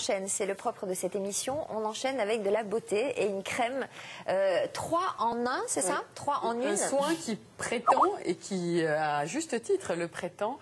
C'est le propre de cette émission. On enchaîne avec de la beauté et une crème 3 en 1, c'est ça? 3 en 1. Un soin qui prétend, et qui, à juste titre, le prétend,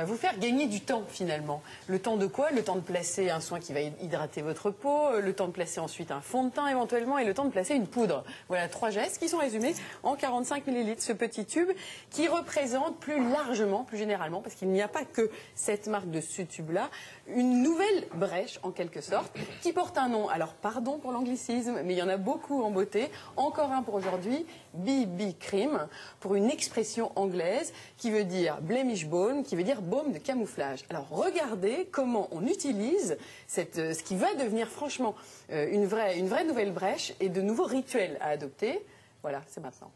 vous faire gagner du temps finalement. Le temps de quoi? Le temps de placer un soin qui va hydrater votre peau, le temps de placer ensuite un fond de teint éventuellement, et le temps de placer une poudre. Voilà 3 gestes qui sont résumés en 45 ml, ce petit tube qui représente plus largement, plus généralement, parce qu'il n'y a pas que cette marque de ce tube-là, une nouvelle brèche en quelque sorte, qui porte un nom. Alors pardon pour l'anglicisme, mais il y en a beaucoup en beauté. Encore un pour aujourd'hui, BB Cream, pour une expression anglaise qui veut dire blemish balm, qui veut dire baume de camouflage. Alors regardez comment on utilise ce qui va devenir franchement une vraie nouvelle brèche et de nouveaux rituels à adopter. Voilà, c'est maintenant.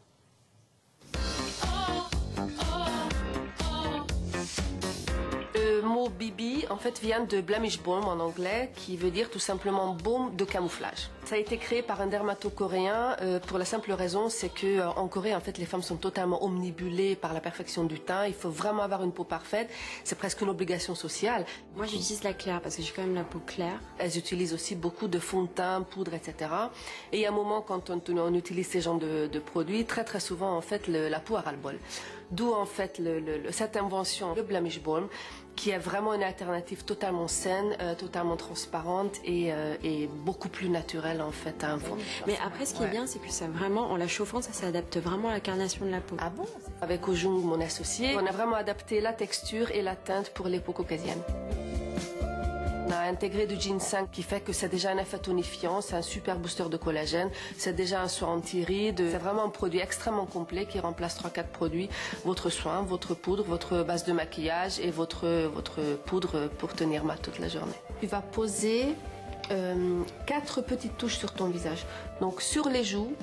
Le mot BB en fait vient de blemish balm en anglais, qui veut dire tout simplement baume de camouflage. Ça a été créé par un dermato-coréen pour la simple raison, c'est que en Corée en fait les femmes sont totalement omnibulées par la perfection du teint. Il faut vraiment avoir une peau parfaite, c'est presque une obligation sociale. Moi j'utilise la claire parce que j'ai quand même la peau claire. Elles utilisent aussi beaucoup de fond de teint, poudre, etc. Et il y a un moment quand on utilise ces genres de produits, très souvent en fait la peau a ras-le-bol. D'où en fait cette invention, le blemish balm, qui est vraiment une alternative totalement saine, totalement transparente et beaucoup plus naturelle en fait à un fond. Mais après ce qui est bien, c'est que ça vraiment, en la chauffant, ça s'adapte vraiment à la carnation de la peau. Ah bon? Avec Ojung, mon associé, on a vraiment adapté la texture et la teinte pour les peaux caucasiennes. On a intégré du ginseng qui fait que c'est déjà un effet tonifiant, c'est un super booster de collagène, c'est déjà un soin anti-rides, c'est vraiment un produit extrêmement complet qui remplace 3-4 produits, votre soin, votre poudre, votre base de maquillage et votre poudre pour tenir mat toute la journée. Tu vas poser 4 petites touches sur ton visage, donc sur les joues,